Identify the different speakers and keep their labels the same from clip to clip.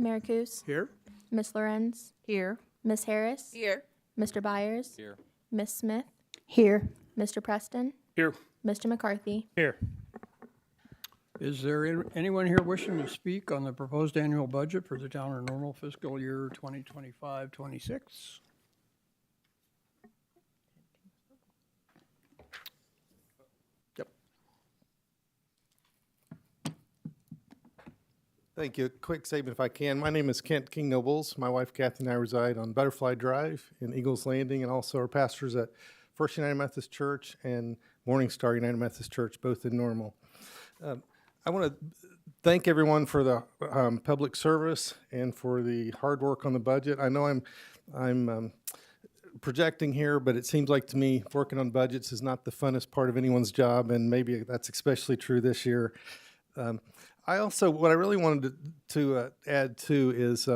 Speaker 1: Mayor Coos,
Speaker 2: Here.
Speaker 1: Miss Lorenz,
Speaker 3: Here.
Speaker 1: Miss Harris,
Speaker 3: Here.
Speaker 1: Mr. Byers,
Speaker 4: Here.
Speaker 1: Miss Smith,
Speaker 3: Here.
Speaker 1: Mr. Preston,
Speaker 2: Here.
Speaker 1: Mr. McCarthy.
Speaker 2: Here. Is there anyone here wishing to speak on the proposed annual budget for the town of Normal fiscal year 2025-26? Yep.
Speaker 5: Thank you. Quick statement if I can. My name is Kent King Nobles. My wife Kathy and I reside on Butterfly Drive in Eagles Landing, and also are pastors at First United Methodist Church and Morning Star United Methodist Church, both in Normal. I want to thank everyone for the public service and for the hard work on the budget. I know I'm projecting here, but it seems like to me working on budgets is not the funnest part of anyone's job, and maybe that's especially true this year. I also, what I really wanted to add to is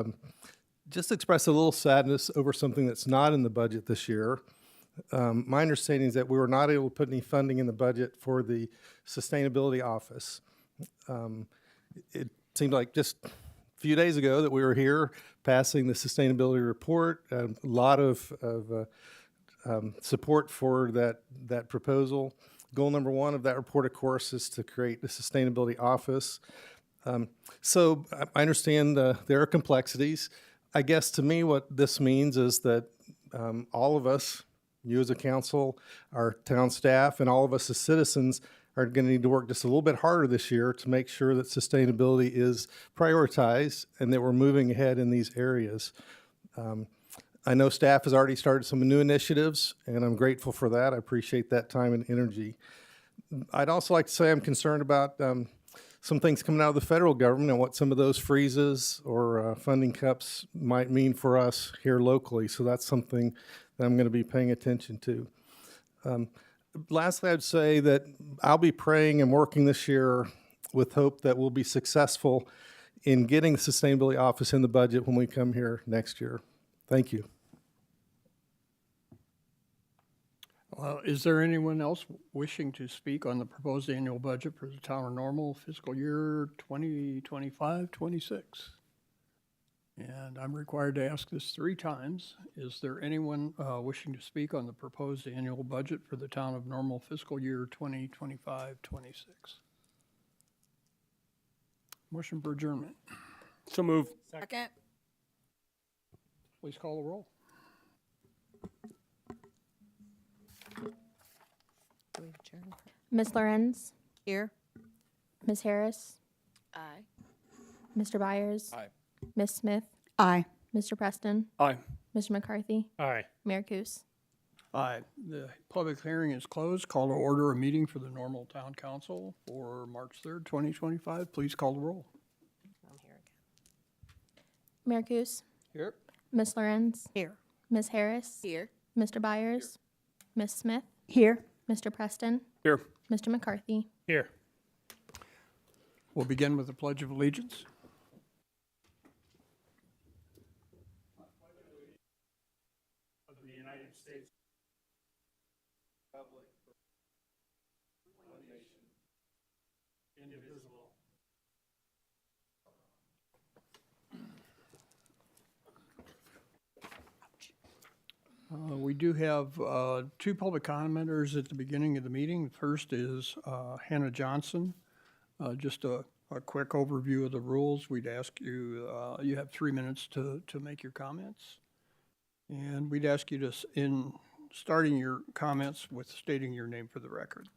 Speaker 5: just express a little sadness over something that's not in the budget this year. My understanding is that we were not able to put any funding in the budget for the sustainability office. It seemed like just a few days ago that we were here passing the sustainability report. A lot of support for that proposal. Goal number one of that report, of course, is to create the sustainability office. So I understand there are complexities. I guess to me what this means is that all of us, you as a council, our town staff, and all of us as citizens are going to need to work just a little bit harder this year to make sure that sustainability is prioritized and that we're moving ahead in these areas. I know staff has already started some new initiatives, and I'm grateful for that. I appreciate that time and energy. I'd also like to say I'm concerned about some things coming out of the federal government and what some of those freezes or funding cuts might mean for us here locally. So that's something that I'm going to be paying attention to. Lastly, I'd say that I'll be praying and working this year with hope that we'll be successful in getting the sustainability office in the budget when we come here next year. Thank you.
Speaker 2: Is there anyone else wishing to speak on the proposed annual budget for the town of Normal fiscal year 2025-26? And I'm required to ask this 3 times. Is there anyone wishing to speak on the proposed annual budget for the town of Normal fiscal year 2025-26? Motion for adjournment.
Speaker 4: So move.
Speaker 3: Second.
Speaker 2: Please call the roll.
Speaker 3: Do we adjourn?
Speaker 1: Miss Lorenz,
Speaker 3: Here.
Speaker 1: Miss Harris,
Speaker 3: Aye.
Speaker 1: Mr. Byers,
Speaker 4: Aye.
Speaker 1: Miss Smith,
Speaker 3: Aye.
Speaker 1: Mr. Preston,
Speaker 4: Aye.
Speaker 1: Mr. McCarthy,
Speaker 4: Aye.
Speaker 1: Mayor Coos.
Speaker 2: Aye. The public hearing is closed. Call to order a meeting for the Normal Town Council for March 3rd, 2025. Please call the roll.
Speaker 3: I'm here again.
Speaker 1: Mayor Coos,
Speaker 2: Here.
Speaker 1: Miss Lorenz,
Speaker 3: Here.
Speaker 1: Miss Harris,
Speaker 3: Here.
Speaker 1: Mr. Byers, Miss Smith,
Speaker 3: Here.
Speaker 1: Mr. Preston,
Speaker 4: Here.
Speaker 1: Mr. McCarthy.
Speaker 4: Here.
Speaker 2: We'll begin with the Pledge of Allegiance.
Speaker 4: Of the United States. Republic. One nation. Indivisible.
Speaker 2: We do have 2 public commenters at the beginning of the meeting. The first is Hannah Johnson. Just a quick overview of the rules. We'd ask you, you have 3 minutes to make your comments. And we'd ask you to, in starting your comments with stating your name for the record.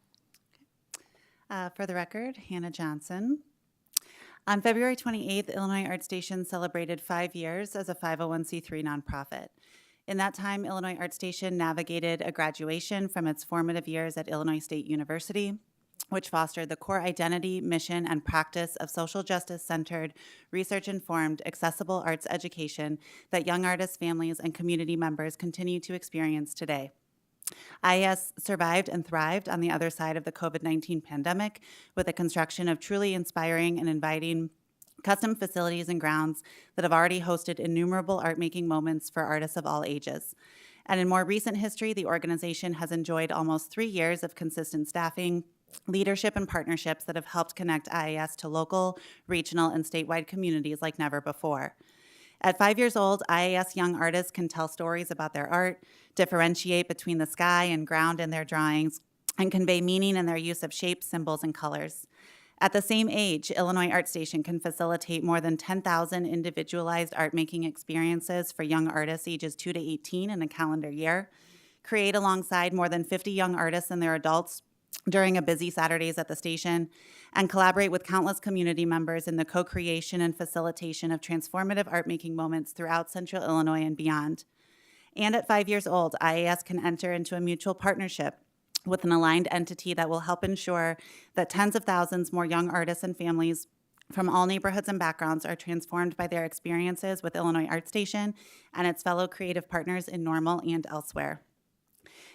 Speaker 6: For the record, Hannah Johnson. On February 28th, Illinois Art Station celebrated 5 years as a 501c3 nonprofit. In that time, Illinois Art Station navigated a graduation from its formative years at Illinois State University, which fostered the core identity, mission, and practice of social justice-centered, research-informed, accessible arts education that young artists, families, and community members continue to experience today. IS survived and thrived on the other side of the COVID-19 pandemic with the construction of truly inspiring and inviting custom facilities and grounds that have already hosted innumerable art-making moments for artists of all ages. And in more recent history, the organization has enjoyed almost 3 years of consistent staffing, leadership, and partnerships that have helped connect IAS to local, regional, and statewide communities like never before. At 5 years old, IAS young artists can tell stories about their art, differentiate between the sky and ground in their drawings, and convey meaning in their use of shapes, symbols, and colors. At the same age, Illinois Art Station can facilitate more than 10,000 individualized art-making experiences for young artists ages 2 to 18 in a calendar year, create alongside more than 50 young artists and their adults during a busy Saturdays at the station, and collaborate with countless community members in the co-creation and facilitation of transformative art-making moments throughout Central Illinois and beyond. And at 5 years old, IAS can enter into a mutual partnership with an aligned entity that will help ensure that tens of thousands more young artists and families from all neighborhoods and backgrounds are transformed by their experiences with Illinois Art Station and its fellow creative partners in Normal and elsewhere.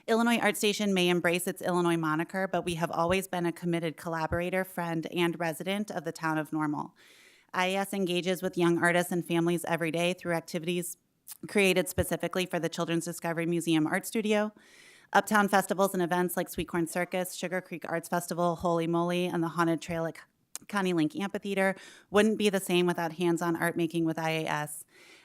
Speaker 6: Illinois Art Station may embrace its Illinois moniker, but we have always been a committed collaborator, friend, and resident of the town of Normal. IAS engages with young artists and families every day through activities created specifically for the Children's Discovery Museum Art Studio, uptown festivals and events like Sweet Corn Circus, Sugar Creek Arts Festival, Holy Moly, and the Haunted Trail at County Link Amphitheater wouldn't be the same without hands-on art making with IAS.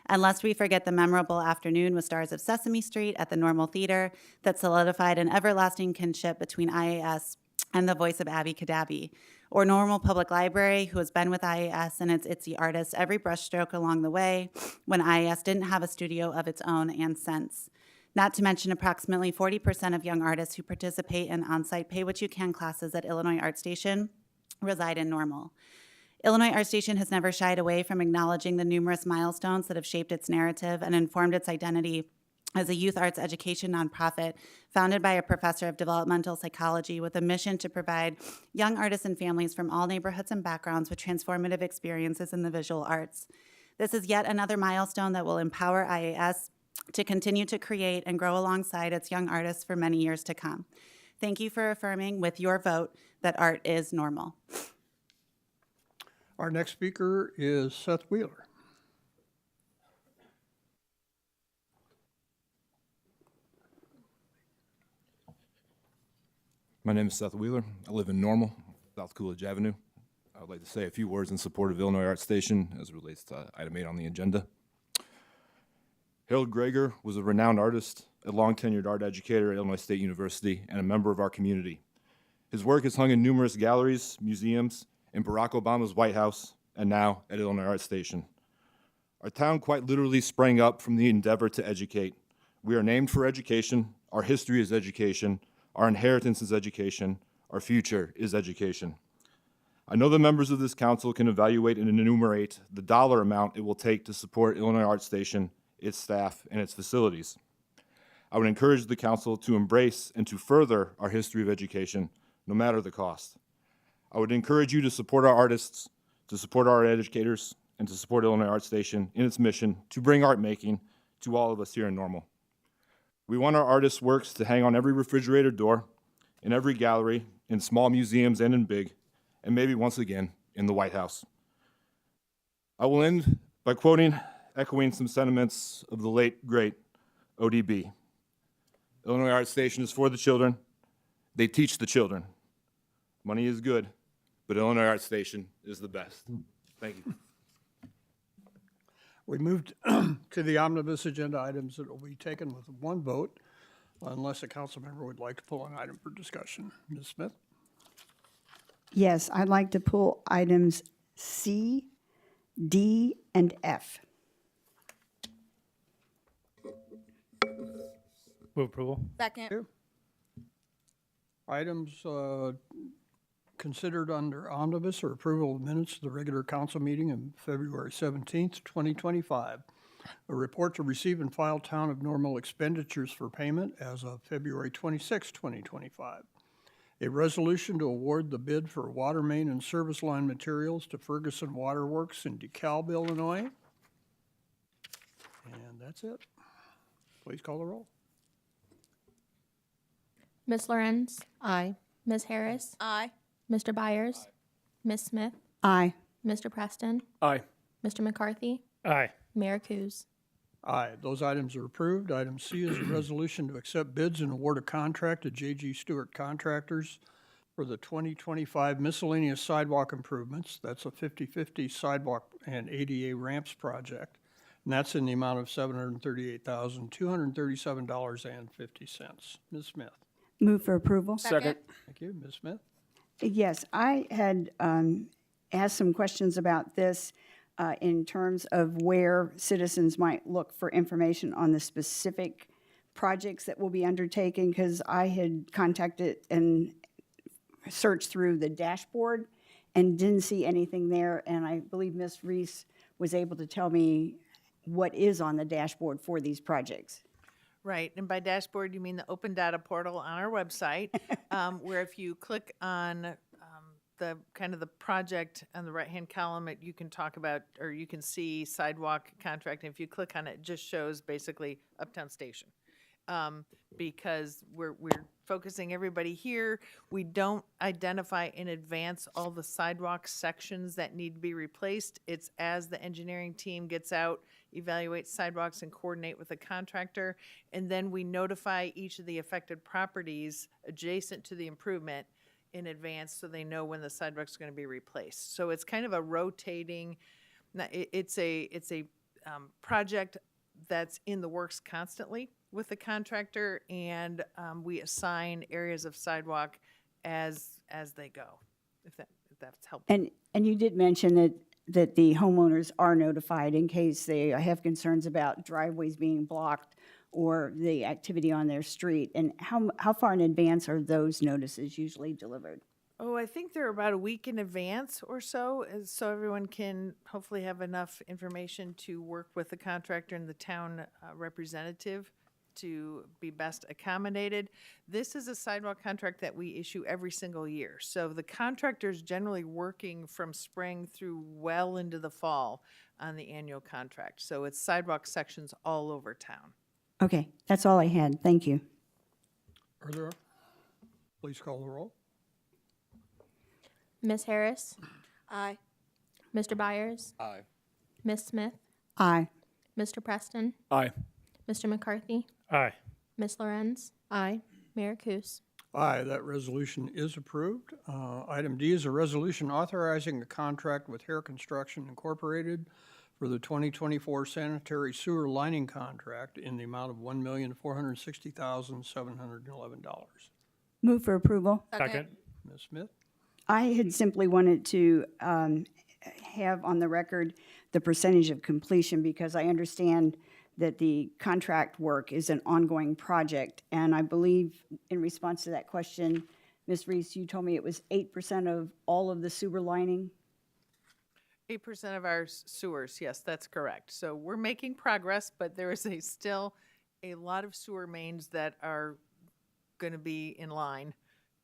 Speaker 6: Unless we forget the memorable afternoon with Stars of Sesame Street at the Normal Theater that solidified an everlasting kinship between IAS and the voice of Abby Kadabi, or Normal Public Library, who has been with IAS and its ITZY artists every brushstroke along the way when IAS didn't have a studio of its own and since. Not to mention approximately 40% of young artists who participate in on-site pay-what-you-can classes at Illinois Art Station reside in Normal. Illinois Art Station has never shied away from acknowledging the numerous milestones that have shaped its narrative and informed its identity as a youth arts education nonprofit founded by a professor of developmental psychology with a mission to provide young artists and families from all neighborhoods and backgrounds with transformative experiences in the visual arts. This is yet another milestone that will empower IAS to continue to create and grow alongside its young artists for many years to come. Thank you for affirming with your vote that art is normal.
Speaker 2: Our next speaker is Seth Wheeler.
Speaker 7: My name is Seth Wheeler. I live in Normal, South Coolidge Avenue. I would like to say a few words in support of Illinois Art Station as it relates to item 8 on the agenda. Harold Greger was a renowned artist, a long-tenured art educator at Illinois State University, and a member of our community. His work is hung in numerous galleries, museums, in Barack Obama's White House, and now at Illinois Art Station. Our town quite literally sprang up from the endeavor to educate. We are named for education, our history is education, our inheritance is education, our future is education. I know the members of this council can evaluate and enumerate the dollar amount it will take to support Illinois Art Station, its staff, and its facilities. I would encourage the council to embrace and to further our history of education, no matter the cost. I would encourage you to support our artists, to support our educators, and to support Illinois Art Station in its mission to bring art making to all of us here in Normal. We want our artists' works to hang on every refrigerator door, in every gallery, in small museums and in big, and maybe once again in the White House. I will end by echoing some sentiments of the late, great ODB. Illinois Art Station is for the children. They teach the children. Money is good, but Illinois Art Station is the best. Thank you.
Speaker 2: We moved to the omnibus agenda items that will be taken with one vote unless a council member would like to pull an item for discussion. Ms. Smith?
Speaker 8: Yes, I'd like to pull items C, D, and F.
Speaker 4: Move approval.
Speaker 3: Second.
Speaker 2: Items considered under omnibus or approval of minutes of the regular council meeting on February 17th, 2025. A report to receive and file Town of Normal expenditures for payment as of February 26, 2025. A resolution to award the bid for water main and service line materials to Ferguson Water Works in DeKalb, Illinois. And that's it. Please call the roll.
Speaker 1: Ms. Lorenz,
Speaker 3: Aye.
Speaker 1: Ms. Harris,
Speaker 3: Aye.
Speaker 1: Mr. Byers, Ms. Smith,
Speaker 8: Aye.
Speaker 1: Mr. Preston,
Speaker 4: Aye.
Speaker 1: Mr. McCarthy,
Speaker 4: Aye.
Speaker 1: Mayor Coos.
Speaker 2: Aye, those items are approved. Item C is a resolution to accept bids and award a contract to J.G. Stewart Contractors for the 2025 miscellaneous sidewalk improvements. That's a 50/50 sidewalk and ADA ramps project. And that's in the amount of $738,237.50. Ms. Smith.
Speaker 8: Move for approval.
Speaker 4: Second.
Speaker 2: Thank you. Ms. Smith?
Speaker 8: Yes, I had asked some questions about this in terms of where citizens might look for information on the specific projects that will be undertaken, because I had contacted and searched through the dashboard and didn't see anything there, and I believe Ms. Reese was able to tell me what is on the dashboard for these projects.
Speaker 9: Right, and by dashboard, you mean the open data portal on our website, where if you click on the kind of the project on the right-hand column, you can talk about, or you can see sidewalk contract, and if you click on it, it just shows basically Uptown Station. Because we're focusing everybody here. We don't identify in advance all the sidewalk sections that need to be replaced. It's as the engineering team gets out, evaluate sidewalks and coordinate with the contractor, and then we notify each of the affected properties adjacent to the improvement in advance so they know when the sidewalk's going to be replaced. So it's kind of a rotating, it's a project that's in the works constantly with the contractor, and we assign areas of sidewalk as they go, if that's helpful.
Speaker 8: And you did mention that the homeowners are notified in case they have concerns about driveways being blocked or the activity on their street. And how far in advance are those notices usually delivered?
Speaker 9: Oh, I think they're about a week in advance or so, so everyone can hopefully have enough information to work with the contractor and the town representative to be best accommodated. This is a sidewalk contract that we issue every single year. So the contractor's generally working from spring through well into the fall on the annual contract. So it's sidewalk sections all over town.
Speaker 8: Okay, that's all I had. Thank you.
Speaker 2: Are there? Please call the roll.
Speaker 1: Ms. Harris,
Speaker 3: Aye.
Speaker 1: Mr. Byers,
Speaker 7: Aye.
Speaker 1: Ms. Smith,
Speaker 8: Aye.
Speaker 1: Mr. Preston,
Speaker 4: Aye.
Speaker 1: Mr. McCarthy,
Speaker 4: Aye.
Speaker 1: Ms. Lorenz,
Speaker 3: Aye.
Speaker 1: Mayor Kus.
Speaker 2: Aye, that resolution is approved. Item D is a resolution authorizing a contract with Hair Construction Incorporated for the 2024 sanitary sewer lining contract in the amount of $1,460,711.
Speaker 8: Move for approval.
Speaker 4: Second.
Speaker 2: Ms. Smith?
Speaker 8: I had simply wanted to have on the record the percentage of completion, because I understand that the contract work is an ongoing project. And I believe in response to that question, Ms. Reese, you told me it was 8% of all of the sewer lining?
Speaker 9: 8% of our sewers, yes, that's correct. So we're making progress, but there is still a lot of sewer mains that are going to be in line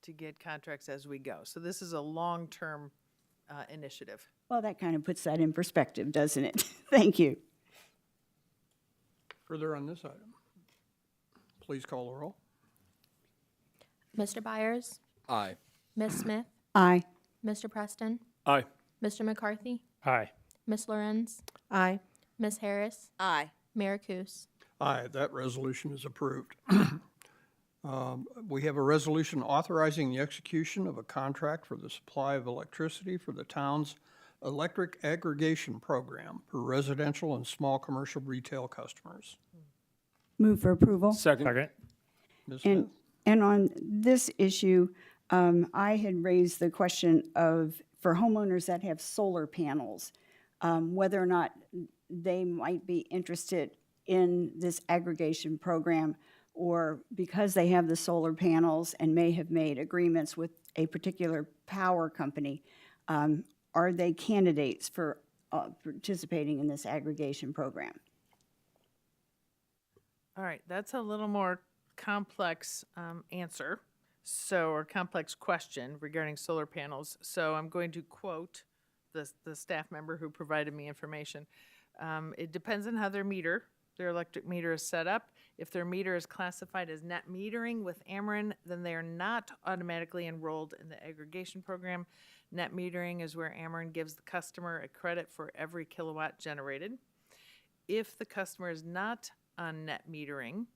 Speaker 9: to get contracts as we go. So this is a long-term initiative.
Speaker 8: Well, that kind of puts that in perspective, doesn't it? Thank you.
Speaker 2: Further on this item? Please call the roll.
Speaker 1: Mr. Byers,
Speaker 7: Aye.
Speaker 1: Ms. Smith,
Speaker 8: Aye.
Speaker 1: Mr. Preston,
Speaker 4: Aye.
Speaker 1: Mr. McCarthy,
Speaker 4: Aye.
Speaker 1: Ms. Lorenz,
Speaker 3: Aye.
Speaker 1: Ms. Harris,
Speaker 3: Aye.
Speaker 1: Mayor Kus.
Speaker 2: Aye, that resolution is approved. We have a resolution authorizing the execution of a contract for the supply of electricity for the town's electric aggregation program for residential and small commercial retail customers.
Speaker 8: Move for approval.
Speaker 4: Second.
Speaker 2: Ms. Smith?
Speaker 8: And on this issue, I had raised the question of, for homeowners that have solar panels, whether or not they might be interested in this aggregation program, or because they have the solar panels and may have made agreements with a particular power company, are they candidates for participating in this aggregation program?
Speaker 9: All right, that's a little more complex answer, or complex question regarding solar panels. So I'm going to quote the staff member who provided me information. It depends on how their electric meter is set up. If their meter is classified as net metering with Ameren, then they are not automatically enrolled in the aggregation program. Net metering is where Ameren gives the customer a credit for every kilowatt generated. If the customer is not on net metering,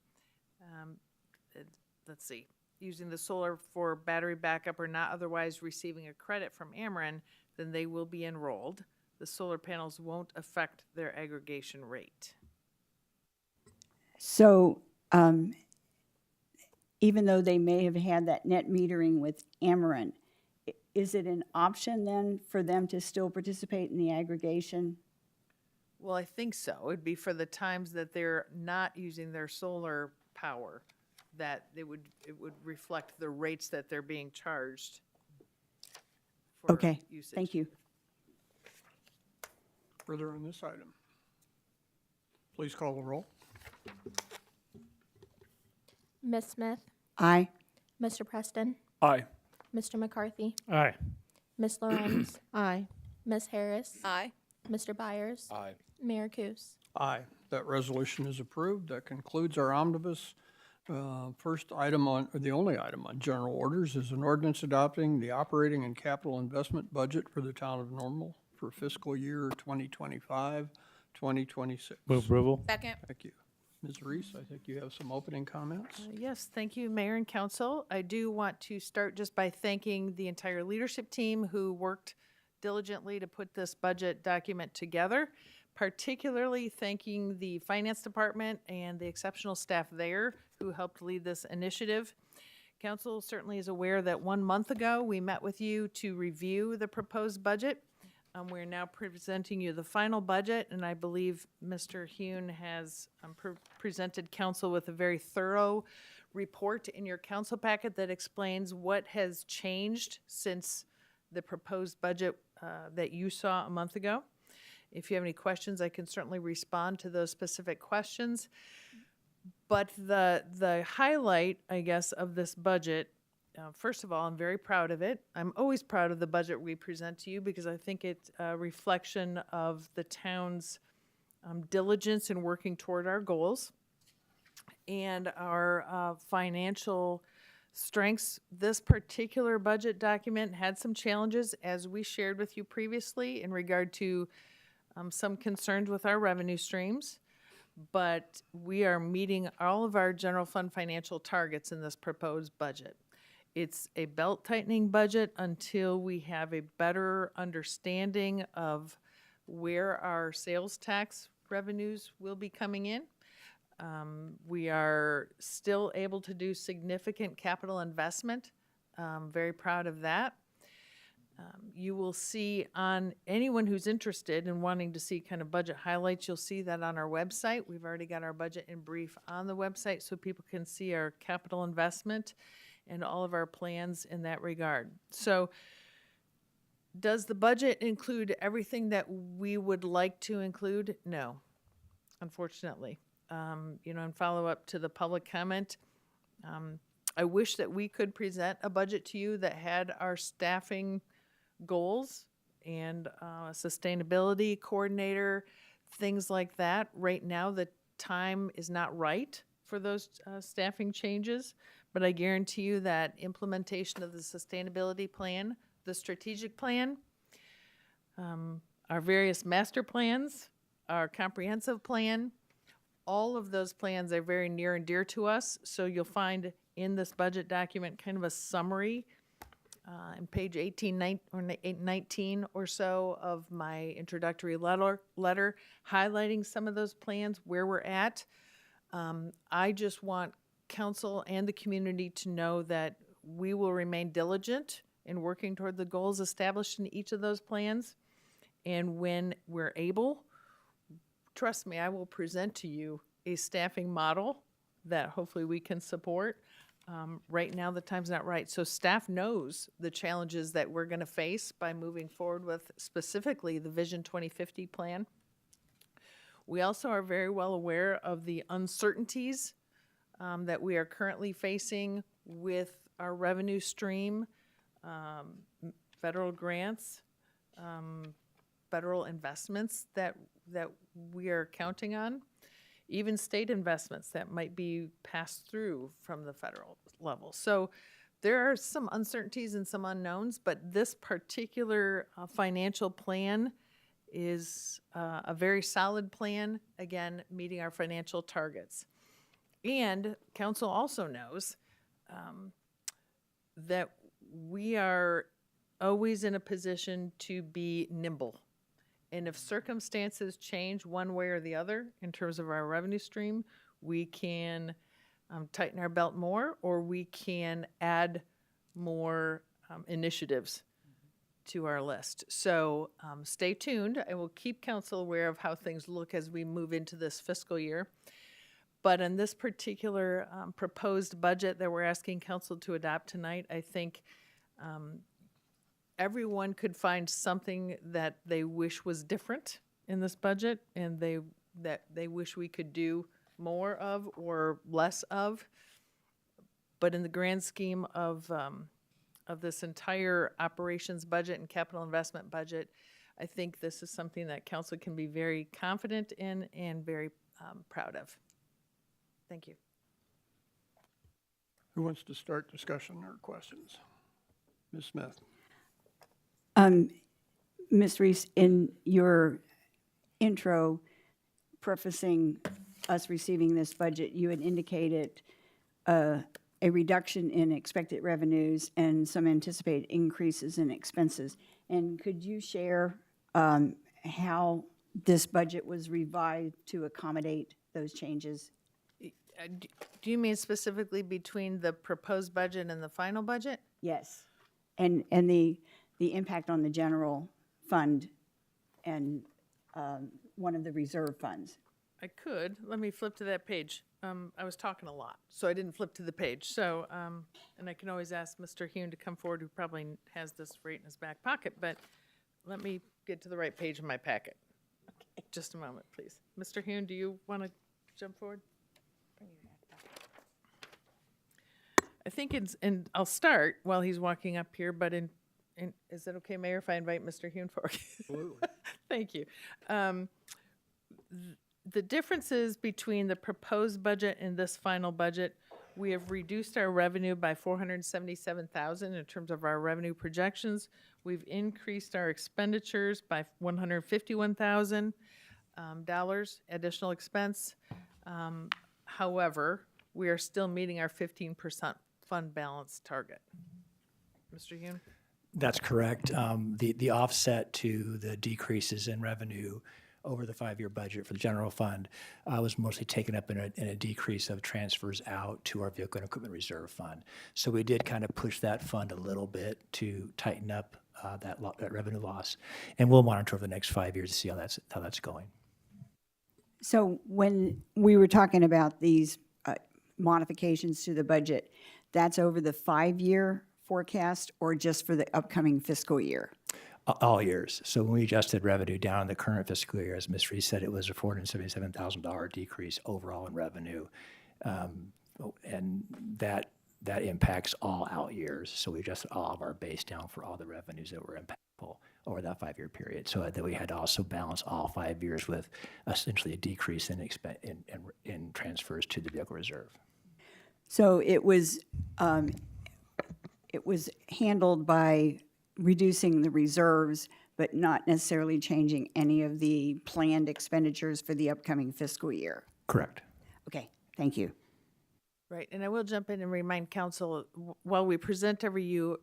Speaker 9: let's see, using the solar for battery backup or not otherwise receiving a credit from Ameren, then they will be enrolled. The solar panels won't affect their aggregation rate.
Speaker 8: So, even though they may have had that net metering with Ameren, is it an option then for them to still participate in the aggregation?
Speaker 9: Well, I think so. It'd be for the times that they're not using their solar power, that it would reflect the rates that they're being charged. for
Speaker 8: Okay,
Speaker 9: usage.
Speaker 8: thank you.
Speaker 2: Further on this item? Please call the roll.
Speaker 1: Ms. Smith,
Speaker 8: Aye.
Speaker 1: Mr. Preston,
Speaker 4: Aye.
Speaker 1: Mr. McCarthy,
Speaker 4: Aye.
Speaker 1: Ms. Lorenz,
Speaker 3: Aye.
Speaker 1: Ms. Harris,
Speaker 3: Aye.
Speaker 1: Mr. Byers,
Speaker 7: Aye.
Speaker 1: Mayor Kus.
Speaker 2: Aye. That resolution is approved. That concludes our omnibus. First item on, or the only item on general orders is an ordinance adopting the operating and capital investment budget for the town of Normal for fiscal year 2025, 2026.
Speaker 4: Move approval.
Speaker 3: Second.
Speaker 2: Thank you. Ms. Reese, I think you have some opening comments.
Speaker 9: Yes, thank you, Mayor and Council. I do want to start just by thanking the entire leadership team who worked diligently to put this budget document together, particularly thanking the Finance Department and the exceptional staff there who helped lead this initiative. Council certainly is aware that 1 month ago, we met with you to review the proposed budget. We're now presenting you the final budget, and I believe Mr. Hune has presented council with a very thorough report in your council packet that explains what has changed since the proposed budget that you saw a month ago. If you have any questions, I can certainly respond to those specific questions. But the highlight, I guess, of this budget, first of all, I'm very proud of it. I'm always proud of the budget we present to you because I think it's a reflection of the town's diligence in working toward our goals and our financial strengths. This particular budget document had some challenges, as we shared with you previously, in regard to some concerns with our revenue streams. But we are meeting all of our general fund financial targets in this proposed budget. It's a belt-tightening budget until we have a better understanding of where our sales tax revenues will be coming in. We are still able to do significant capital investment. Very proud of that. You will see on anyone who's interested in wanting to see kind of budget highlights, you'll see that on our website. We've already got our budget in brief on the website so people can see our capital investment and all of our plans in that regard. So does the budget include everything that we would like to include? No, unfortunately. In follow-up to the public comment, I wish that we could present a budget to you that had our staffing goals and a sustainability coordinator, things like that. Right now, the time is not right for those staffing changes, but I guarantee you that implementation of the sustainability plan, the strategic plan, our various master plans, our comprehensive plan, all of those plans are very near and dear to us. So you'll find in this budget document kind of a summary on page 19 or so of my introductory letter highlighting some of those plans, where we're at. I just want council and the community to know that we will remain diligent in working toward the goals established in each of those plans. And when we're able, trust me, I will present to you a staffing model that hopefully we can support. Right now, the time's not right. So staff knows the challenges that we're going to face by moving forward with specifically the Vision 2050 plan. We also are very well aware of the uncertainties that we are currently facing with our revenue stream, federal grants, federal investments that we are counting on, even state investments that might be passed through from the federal level. So there are some uncertainties and some unknowns, but this particular financial plan is a very solid plan, again, meeting our financial targets. And council also knows that we are always in a position to be nimble. And if circumstances change one way or the other in terms of our revenue stream, we can tighten our belt more, or we can add more initiatives to our list. So stay tuned. I will keep council aware of how things look as we move into this fiscal year. But in this particular proposed budget that we're asking council to adopt tonight, I think everyone could find something that they wish was different in this budget, and that they wish we could do more of or less of. But in the grand scheme of this entire operations budget and capital investment budget, I think this is something that council can be very confident in and very proud of. Thank you.
Speaker 2: Who wants to start discussion or questions? Ms. Smith?
Speaker 8: Ms. Reese, in your intro prefacing us receiving this budget, you had indicated a reduction in expected revenues and some anticipated increases in expenses. And could you share how this budget was revised to accommodate those changes?
Speaker 9: Do you mean specifically between the proposed budget and the final budget?
Speaker 8: Yes. And the impact on the general fund and one of the reserve funds.
Speaker 9: I could. Let me flip to that page. I was talking a lot, so I didn't flip to the page. So, and I can always ask Mr. Hune to come forward, who probably has this right in his back pocket, but let me get to the right page in my packet. Okay. Just a moment, please. Mr. Hune, do you want to jump forward? I think it's, and I'll start while he's walking up here, but is it okay, Mayor, if I invite Mr. Hune forward?
Speaker 2: Absolutely.
Speaker 9: Thank you. The differences between the proposed budget and this final budget, we have reduced our revenue by $477,000 in terms of our revenue projections. We've increased our expenditures by $151,000 additional expense. However, we are still meeting our 15% fund balance target. Mr. Hune?
Speaker 10: That's correct. The offset to the decreases in revenue over the 5-year budget for the general fund was mostly taken up in a decrease of transfers out to our vehicle and equipment reserve fund. So we did kind of push that fund a little bit to tighten up that revenue loss, and we'll monitor over the next 5 years to see how that's going.
Speaker 8: So when we were talking about these modifications to the budget, that's over the 5-year forecast or just for the upcoming fiscal year?
Speaker 10: All years. So when we adjusted revenue down in the current fiscal year, as Ms. Reese said, it was a $477,000 decrease overall in revenue. And that impacts all out years. So we adjusted all of our base down for all the revenues that were impactful over that 5-year period. So that we had to also balance all 5 years with essentially a decrease in transfers to the vehicle reserve.
Speaker 8: So it was handled by reducing the reserves, but not necessarily changing any of the planned expenditures for the upcoming fiscal year.
Speaker 10: Correct.
Speaker 8: Okay, thank you.
Speaker 9: Right, and I will jump in and remind council, while we present every year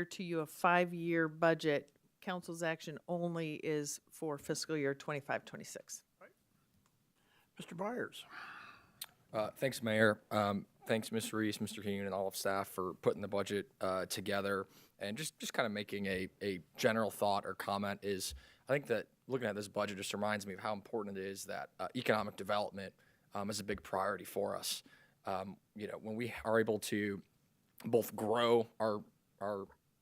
Speaker 9: to you a 5-year budget, council's action only is for fiscal year 25-26.
Speaker 2: Mr. Byers?
Speaker 11: Thanks, Mayor. Thanks, Ms. Reese, Mr. Hune, and all of staff for putting the budget together. And just kind of making a general thought or comment is, I think that looking at this budget just reminds me of how important it is that economic development is a big priority for us. When we are able to both grow our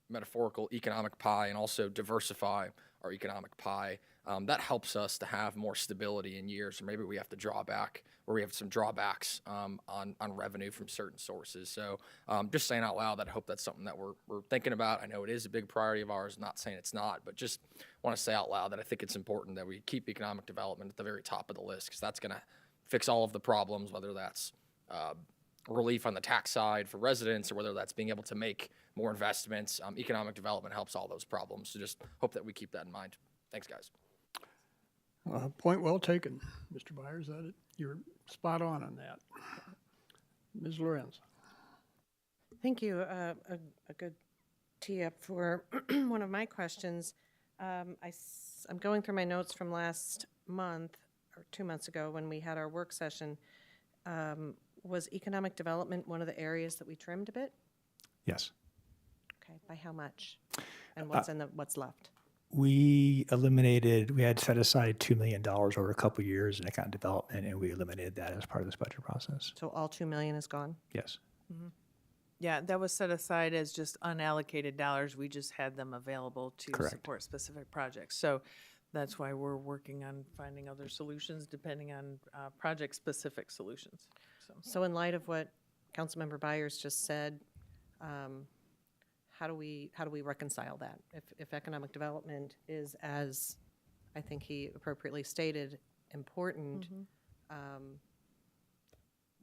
Speaker 11: metaphorical economic pie and also diversify our economic pie, that helps us to have more stability in years, or maybe we have to draw back, or we have some drawbacks on revenue from certain sources. So just saying out loud that I hope that's something that we're thinking about. I know it is a big priority of ours, not saying it's not, but just want to say out loud that I think it's important that we keep economic development at the very top of the list, because that's going to fix all of the problems, whether that's relief on the tax side for residents, or whether that's being able to make more investments. Economic development helps all those problems. So just hope that we keep that in mind. Thanks, guys.
Speaker 2: Point well taken, Mr. Byers. You're spot on that. Ms. Lorenz?
Speaker 3: Thank you. A good tee up for one of my questions. I'm going through my notes from last month or 2 months ago when we had our work session. Was economic development one of the areas that we trimmed a bit?
Speaker 10: Yes.
Speaker 3: Okay, by how much? And what's left?
Speaker 10: We had set aside $2 million over a couple of years in economic development, and we eliminated that as part of this budget process.
Speaker 3: So all 2 million is gone?
Speaker 10: Yes.
Speaker 9: Yeah, that was set aside as just unallocated dollars. We just had them available to
Speaker 10: Correct.
Speaker 9: support specific projects. So that's why we're working on finding other solutions depending on project-specific solutions.
Speaker 3: So in light of what Councilmember Byers just said, how do we reconcile that? If economic development is, as I think he appropriately stated, important,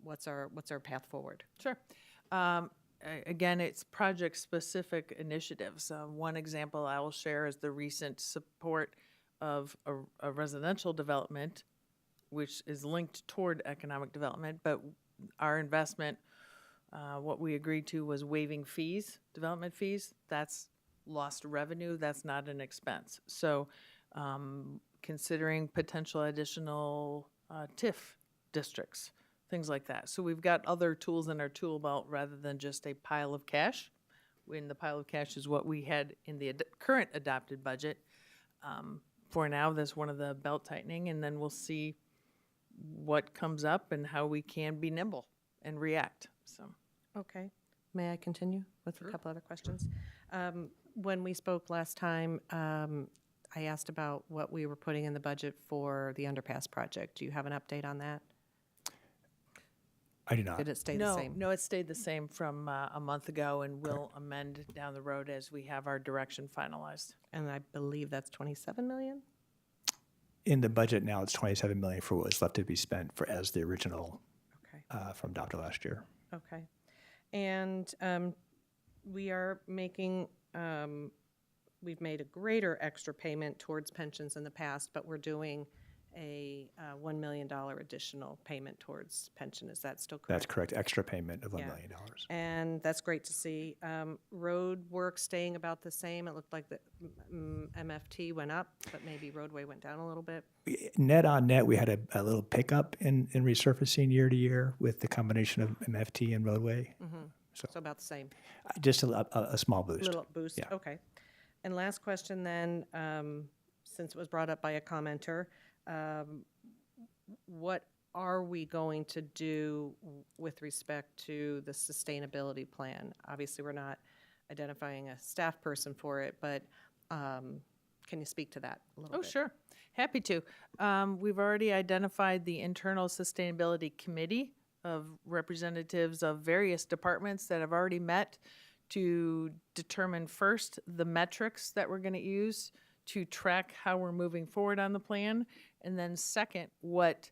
Speaker 3: what's our path forward?
Speaker 9: Sure. Again, it's project-specific initiatives. One example I will share is the recent support of a residential development, which is linked toward economic development, but our investment, what we agreed to was waiving fees, development fees. That's lost revenue. That's not an expense. So considering potential additional TIF districts, things like that. So we've got other tools in our tool belt rather than just a pile of cash. When the pile of cash is what we had in the current adopted budget. For now, that's one of the belt tightening, and then we'll see what comes up and how we can be nimble and react. So,
Speaker 3: Okay. May I continue with a couple other questions? When we spoke last time, I asked about what we were putting in the budget for the underpass project. Do you have an update on that?
Speaker 10: I do not.
Speaker 3: Did it stay the same?
Speaker 9: No, it stayed the same from a month ago, and we'll amend down the road as we have our direction finalized.
Speaker 3: And I believe that's 27 million?
Speaker 10: In the budget now, it's $27 million for what was left to be spent for as the original
Speaker 3: Okay.
Speaker 10: from adopted last year.
Speaker 3: Okay. And we are making, we've made a greater extra payment towards pensions in the past, but we're doing a $1 million additional payment towards pension. Is that still correct?
Speaker 10: That's correct. Extra payment of $1
Speaker 3: Yeah.
Speaker 10: million.
Speaker 3: And that's great to see. Road work staying about the same. It looked like the MFT went up, but maybe roadway went down a little bit.
Speaker 10: Net on net, we had a little pickup in resurfacing year to year with the combination of MFT and roadway.
Speaker 3: So about the same.
Speaker 10: Just a small boost.
Speaker 3: Little boost,
Speaker 10: Yeah.
Speaker 3: okay. And last question then, since it was brought up by a commenter, what are we going to do with respect to the sustainability plan? Obviously, we're not identifying a staff person for it, but can you speak to that a little
Speaker 9: Oh,
Speaker 3: bit?
Speaker 9: sure. Happy to. We've already identified the internal sustainability committee of representatives of various departments that have already met to determine first the metrics that we're going to use to track how we're moving forward on the plan, and then second, what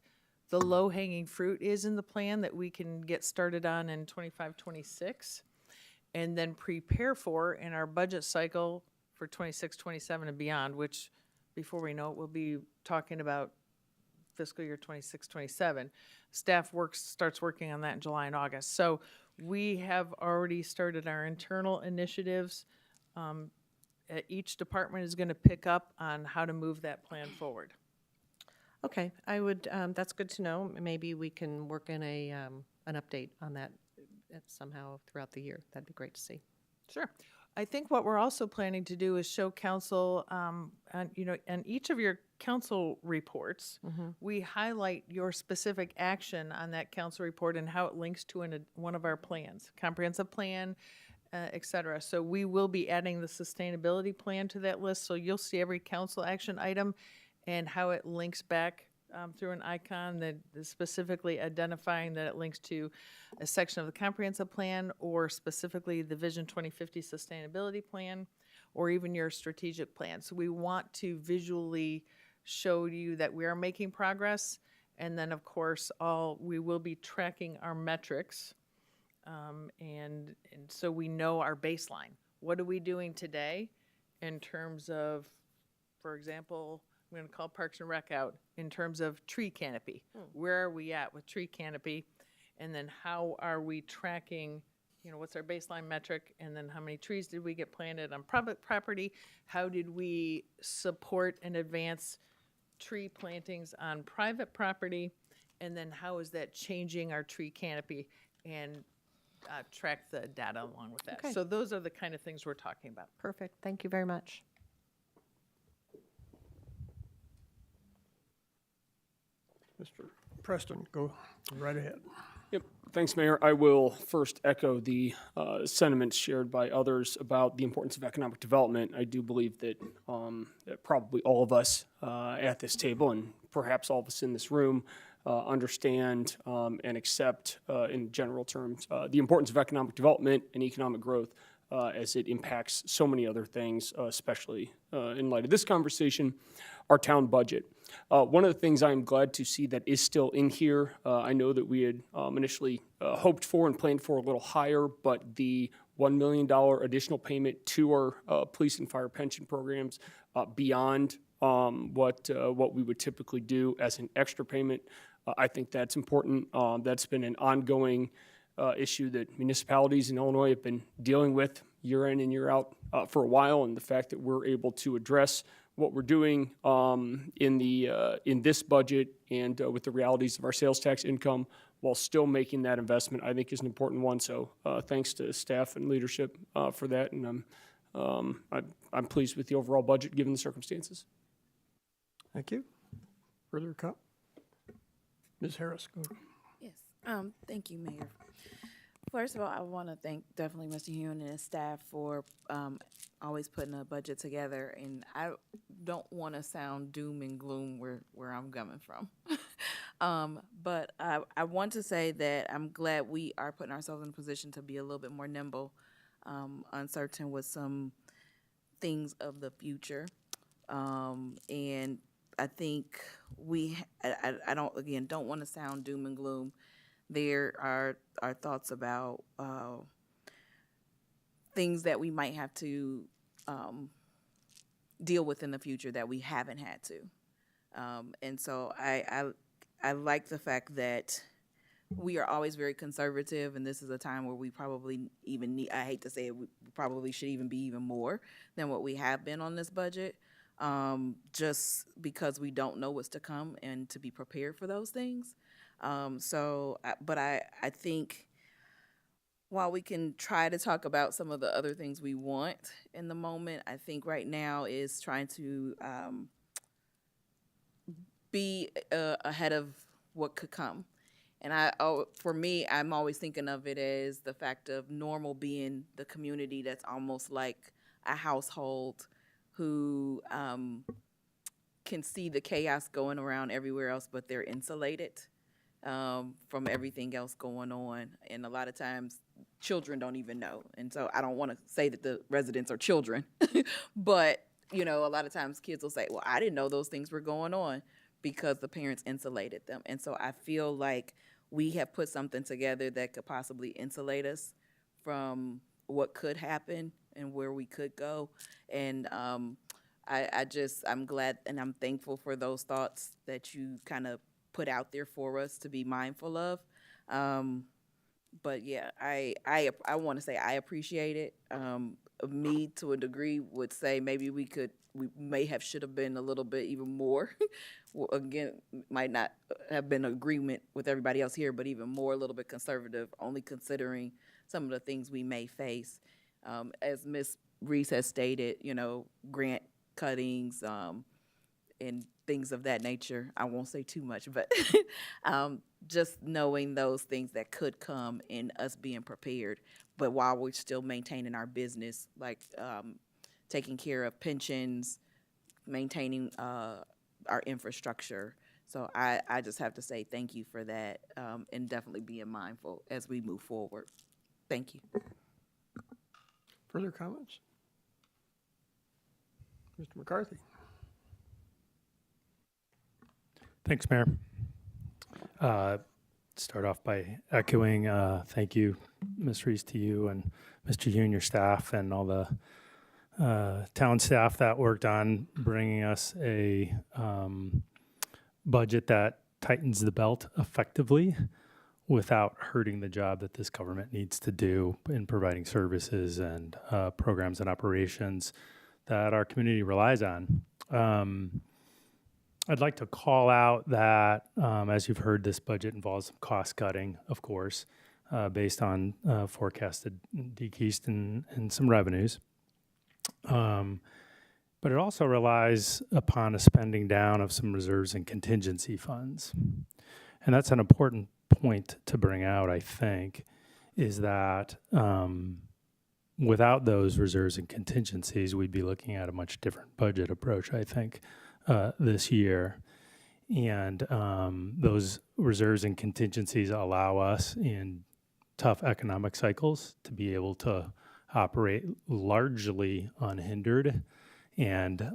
Speaker 9: the low-hanging fruit is in the plan that we can get started on in 25, 26, and then prepare for in our budget cycle for 26, 27 and beyond, which before we know it, we'll be talking about fiscal year 26, 27. Staff starts working on that in July and August. So we have already started our internal initiatives. Each department is going to pick up on how to move that plan forward.
Speaker 3: Okay, I would, that's good to know. Maybe we can work in an update on that somehow throughout the year. That'd be great to see.
Speaker 9: Sure. I think what we're also planning to do is show council, and each of your council reports, we highlight your specific action on that council report and how it links to one of our plans, comprehensive plan, et cetera. So we will be adding the sustainability plan to that list. So you'll see every council action item and how it links back through an icon that is specifically identifying that it links to a section of the comprehensive plan or specifically the Vision 2050 sustainability plan or even your strategic plan. So we want to visually show you that we are making progress. And then, of course, we will be tracking our metrics. And so we know our baseline. What are we doing today in terms of, for example, I'm going to call Parks and Rec out in terms of tree canopy. Where are we at with tree canopy? And then how are we tracking, what's our baseline metric? And then how many trees did we get planted on public property? How did we support and advance tree plantings on private property? And then how is that changing our tree canopy? And track the data along with that.
Speaker 3: Okay.
Speaker 9: So those are the kind of things we're talking about.
Speaker 3: Perfect. Thank you very much.
Speaker 2: Mr. Preston, go right ahead.
Speaker 4: Yep. Thanks, Mayor. I will first echo the sentiments shared by others about the importance of economic development. I do believe that probably all of us at this table, and perhaps all of us in this room, understand and accept, in general terms, the importance of economic development and economic growth as it impacts so many other things, especially in light of this conversation, our town budget. One of the things I'm glad to see that is still in here, I know that we had initially hoped for and planned for a little higher, but the $1 million additional payment to our police and fire pension programs beyond what we would typically do as an extra payment, I think that's important. That's been an ongoing issue that municipalities in Illinois have been dealing with year in and year out for a while, and the fact that we're able to address what we're doing in this budget and with the realities of our sales tax income while still making that investment, I think is an important one. So thanks to staff and leadership for that, and I'm pleased with the overall budget given the circumstances.
Speaker 2: Thank you. Further comment? Ms. Harris, go.
Speaker 12: Yes, thank you, Mayor. First of all, I want to thank definitely Mr. Hune and his staff for always putting a budget together. And I don't want to sound doom and gloom where I'm coming from. But I want to say that I'm glad we are putting ourselves in a position to be a little bit more nimble, uncertain with some things of the future. And I think I don't want to sound doom and gloom. There are thoughts about things that we might have to deal with in the future that we haven't had to. And so I like the fact that we are always very conservative, and this is a time where we probably even need, I hate to say it, we probably should even be even more than what we have been on this budget. Just because we don't know what's to come and to be prepared for those things. But I think while we can try to talk about some of the other things we want in the moment, I think right now is trying to be ahead of what could come. And for me, I'm always thinking of it as the fact of normal being the community that's almost like a household who can see the chaos going around everywhere else, but they're insulated from everything else going on. And a lot of times, children don't even know. And so I don't want to say that the residents are children, but, a lot of times kids will say, well, I didn't know those things were going on because the parents insulated them. And so I feel like we have put something together that could possibly insulate us from what could happen and where we could go. And I'm glad and I'm thankful for those thoughts that you kind of put out there for us to be mindful of. But yeah, I want to say I appreciate it. Me to a degree would say maybe we should have been a little bit even more. Again, might not have been agreement with everybody else here, but even more a little bit conservative, only considering some of the things we may face. As Ms. Reese has stated, grant cuttings and things of that nature. I won't say too much, but just knowing those things that could come and us being prepared, but while we're still maintaining our business, like taking care of pensions, maintaining our infrastructure. So I just have to say thank you for that, and definitely being mindful as we move forward. Thank you.
Speaker 2: Further comments? Mr. McCarthy.
Speaker 13: Thanks, Mayor. Start off by echoing thank you, Ms. Reese, to you and Mr. Hune, your staff, and all the town staff that worked on bringing us a budget that tightens the belt effectively without hurting the job that this government needs to do in providing services and programs and operations that our community relies on. I'd like to call out that, as you've heard, this budget involves some cost cutting, of course, based on forecasted decrease in some revenues. But it also relies upon a spending down of some reserves and contingency funds. And that's an important point to bring out, I think, is that without those reserves and contingencies, we'd be looking at a much different budget approach, I think, this year. And those reserves and contingencies allow us in tough economic cycles to be able to operate largely unhindered and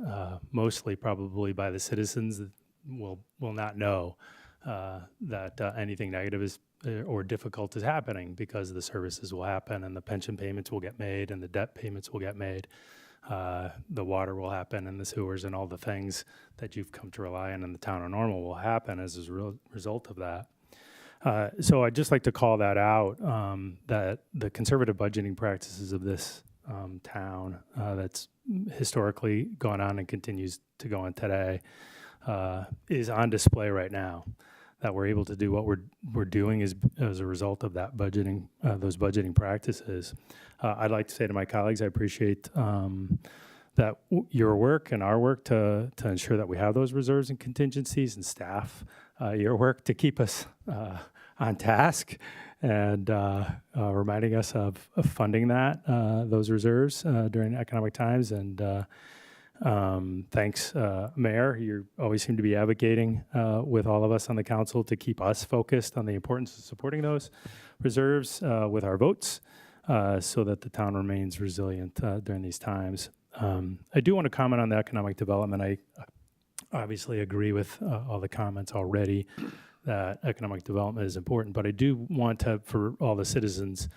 Speaker 13: mostly probably by the citizens that will not know that anything negative is or difficult is happening, because the services will happen and the pension payments will get made and the debt payments will get made. The water will happen and the sewers and all the things that you've come to rely on in the town of Normal will happen as a result of that. So I'd just like to call that out, that the conservative budgeting practices of this town that's historically gone on and continues to go on today is on display right now. That we're able to do what we're doing is as a result of that budgeting, those budgeting practices. I'd like to say to my colleagues, I appreciate that your work and our work to ensure that we have those reserves and contingencies, and staff, your work to keep us on task and reminding us of funding those reserves during economic times. And thanks, Mayor. You always seem to be advocating with all of us on the council to keep us focused on the importance of supporting those reserves with our votes so that the town remains resilient during these times. I do want to comment on the economic development. I obviously agree with all the comments already that economic development is important, but I do want to, for all the citizens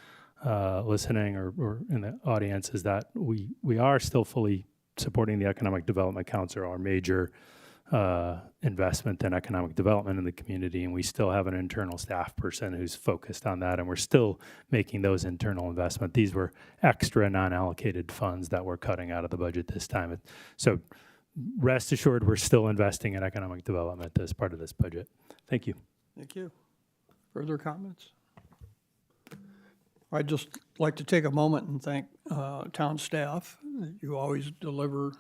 Speaker 13: listening or in the audience, is that we are still fully supporting the Economic Development Council, our major investment in economic development in the community, and we still have an internal staff person who's focused on that, and we're still making those internal investments. These were extra non-allocated funds that we're cutting out of the budget this time. So rest assured, we're still investing in economic development as part of this budget. Thank you.
Speaker 2: Thank you. Further comments? I'd just like to take a moment and thank town staff. You always deliver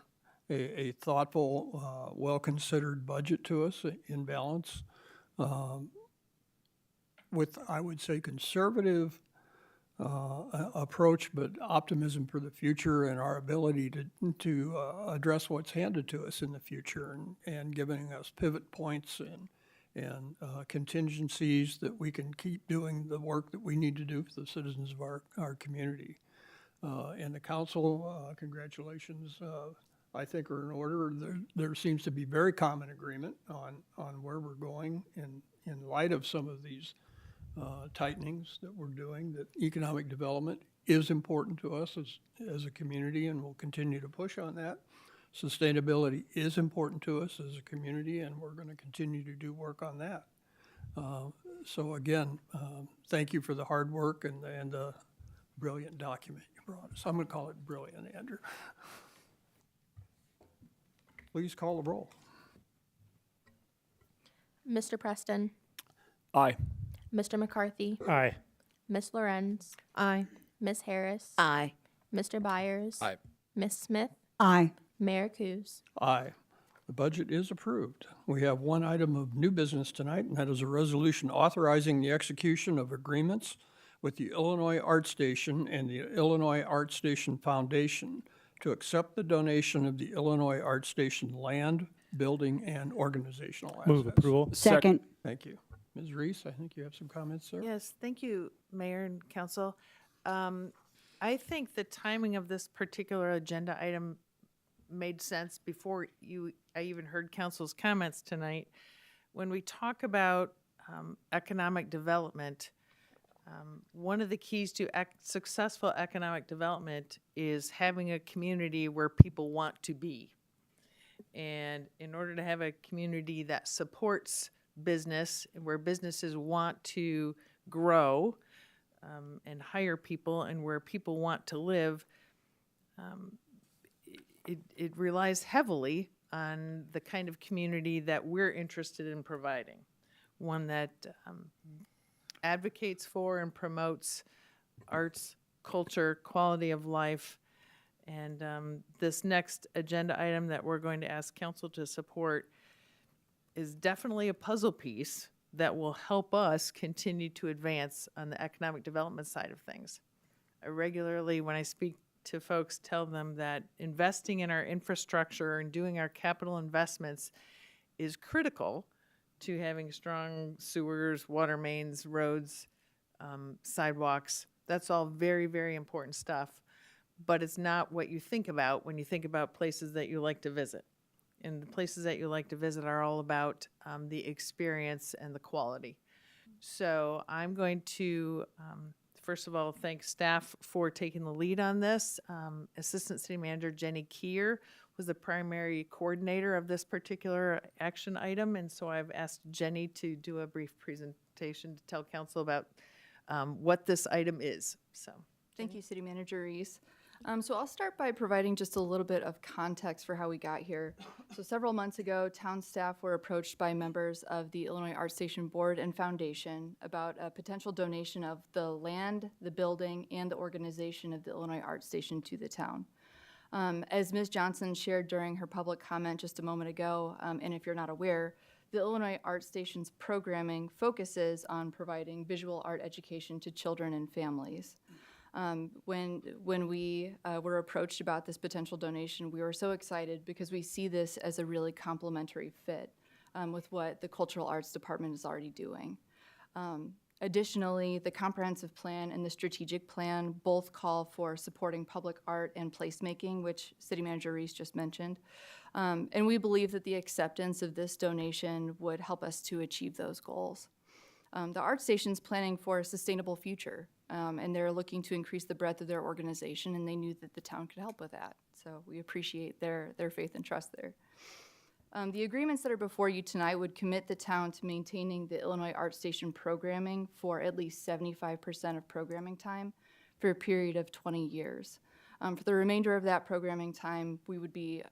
Speaker 2: a thoughtful, well-considered budget to us in balance with, I would say, conservative approach, but optimism for the future and our ability to address what's handed to us in the future, and giving us pivot points and contingencies that we can keep doing the work that we need to do for the citizens of our community. And the council, congratulations, I think are in order. There seems to be very common agreement on where we're going in light of some of these tightenings that we're doing, that economic development is important to us as a community, and we'll continue to push on that. Sustainability is important to us as a community, and we're going to continue to do work on that. So again, thank you for the hard work and the brilliant document you brought us. I'm going to call it brilliant, Andrew. Please call the roll.
Speaker 1: Mr. Preston,
Speaker 4: Aye.
Speaker 1: Mr. McCarthy,
Speaker 13: Aye.
Speaker 1: Ms. Lorenz,
Speaker 3: Aye.
Speaker 1: Ms. Harris,
Speaker 12: Aye.
Speaker 1: Mr. Byers,
Speaker 11: Aye.
Speaker 1: Ms. Smith,
Speaker 8: Aye.
Speaker 1: Mayor Coos.
Speaker 2: Aye. The budget is approved. We have one item of new business tonight, and that is a resolution authorizing the execution of agreements with the Illinois Art Station and the Illinois Art Station Foundation to accept the donation of the Illinois Art Station land, building, and organizational assets.
Speaker 13: Move approval.
Speaker 8: Second.
Speaker 2: Thank you. Ms. Reese, I think you have some comments, sir?
Speaker 9: Yes, thank you, Mayor and Council. I think the timing of this particular agenda item made sense before I even heard Council's comments tonight. When we talk about economic development, one of the keys to successful economic development is having a community where people want to be. And in order to have a community that supports business, and where businesses want to grow and hire people and where people want to live, it relies heavily on the kind of community that we're interested in providing. One that advocates for and promotes arts, culture, quality of life. And this next agenda item that we're going to ask council to support is definitely a puzzle piece that will help us continue to advance on the economic development side of things. I regularly, when I speak to folks, tell them that investing in our infrastructure and doing our capital investments is critical to having strong sewers, water mains, roads, sidewalks. That's all very, very important stuff, but it's not what you think about when you think about places that you like to visit. And the places that you like to visit are all about the experience and the quality. So I'm going to, first of all, thank staff for taking the lead on this. Assistant City Manager Jenny Keir was the primary coordinator of this particular action item, and so I've asked Jenny to do a brief presentation to tell council about what this item is. So,
Speaker 14: thank you, City Manager Reese. So I'll start by providing just a little bit of context for how we got here. So several months ago, town staff were approached by members of the Illinois Art Station Board and Foundation about a potential donation of the land, the building, and the organization of the Illinois Art Station to the town. As Ms. Johnson shared during her public comment just a moment ago, and if you're not aware, the Illinois Art Station's programming focuses on providing visual art education to children and families. When we were approached about this potential donation, we were so excited because we see this as a really complementary fit with what the Cultural Arts Department is already doing. Additionally, the comprehensive plan and the strategic plan both call for supporting public art and placemaking, which City Manager Reese just mentioned. And we believe that the acceptance of this donation would help us to achieve those goals. The Art Station's planning for a sustainable future, and they're looking to increase the breadth of their organization, and they knew that the town could help with that. So we appreciate their faith and trust there. The agreements that are before you tonight would commit the town to maintaining the Illinois Art Station programming for at least 75% of programming time for a period of 20 years. For the remainder of that programming time, we would be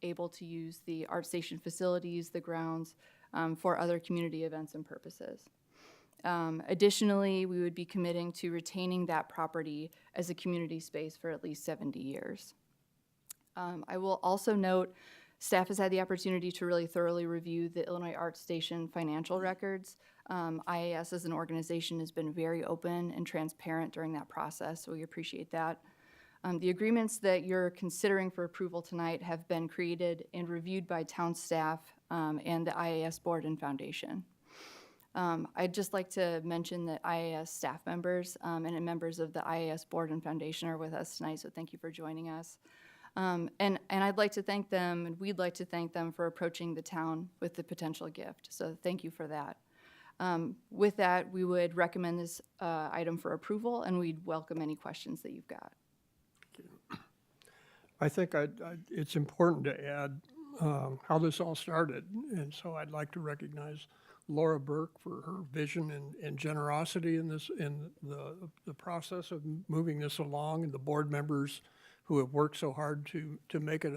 Speaker 14: able to use the Art Station facilities, the grounds, for other community events and purposes. Additionally, we would be committing to retaining that property as a community space for at least 70 years. I will also note staff has had the opportunity to really thoroughly review the Illinois Art Station financial records. IAS as an organization has been very open and transparent during that process, so we appreciate that. The agreements that you're considering for approval tonight have been created and reviewed by town staff and the IAS Board and Foundation. I'd just like to mention that IAS staff members and members of the IAS Board and Foundation are with us tonight, so thank you for joining us. And I'd like to thank them, and we'd like to thank them for approaching the town with the potential gift, so thank you for that. With that, we would recommend this item for approval, and we'd welcome any questions that you've got.
Speaker 2: I think it's important to add how this all started, and so I'd like to recognize Laura Burke for her vision and generosity in the process of moving this along, and the board members who have worked so hard to make it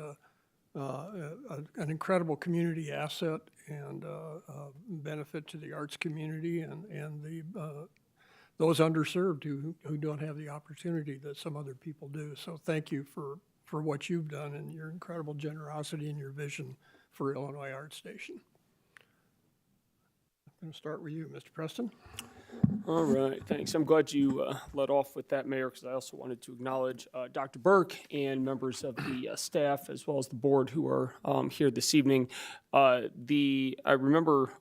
Speaker 2: an incredible community asset and benefit to the arts community and those underserved who don't have the opportunity that some other people do. So thank you for what you've done and your incredible generosity and your vision for Illinois Art Station. I'm going to start with you, Mr. Preston.
Speaker 4: All right, thanks. I'm glad you led off with that, Mayor, because I also wanted to acknowledge Dr. Burke and members of the staff as well as the board who are here this evening. I remember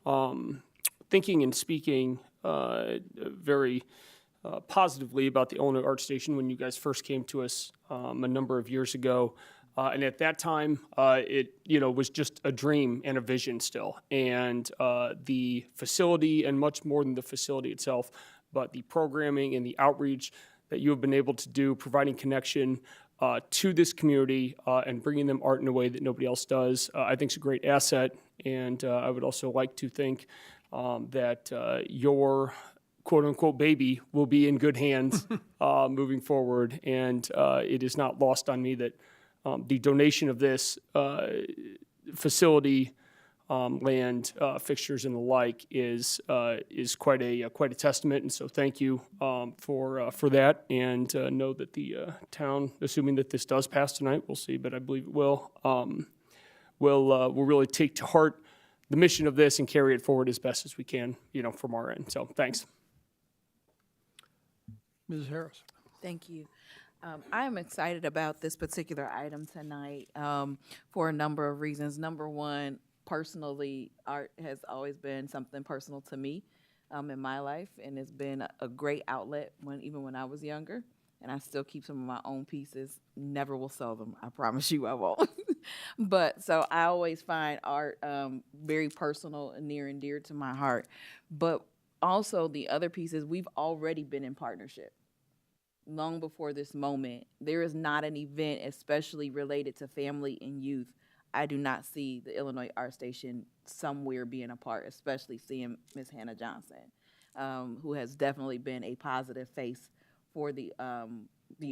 Speaker 4: thinking and speaking very positively about the Illinois Art Station when you guys first came to us a number of years ago. And at that time, it was just a dream and a vision still. And the facility, and much more than the facility itself, but the programming and the outreach that you have been able to do, providing connection to this community and bringing them art in a way that nobody else does, I think is a great asset. And I would also like to think that your quote-unquote baby will be in good hands moving forward. And it is not lost on me that the donation of this facility, land, fixtures, and the like is quite a testament. And so thank you for that. And know that the town, assuming that this does pass tonight, we'll see, but I believe it will really take to heart the mission of this and carry it forward as best as we can, from our end. So thanks.
Speaker 2: Ms. Harris.
Speaker 12: Thank you. I am excited about this particular item tonight for a number of reasons. Number one, personally, art has always been something personal to me in my life, and it's been a great outlet even when I was younger. And I still keep some of my own pieces. Never will sell them. I promise you I won't. But so I always find art very personal and near and dear to my heart. But also the other pieces, we've already been in partnership. Long before this moment, there is not an event, especially related to family and youth, I do not see the Illinois Art Station somewhere being a part, especially seeing Ms. Hannah Johnson, who has definitely been a positive face for the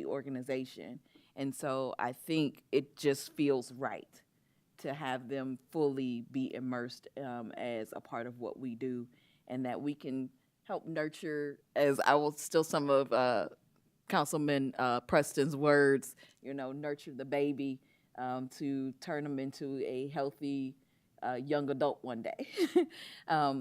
Speaker 12: organization. And so I think it just feels right to have them fully be immersed as a part of what we do, and that we can help nurture, as I will steal some of Councilman Preston's words, nurture the baby to turn them into a healthy young adult one day.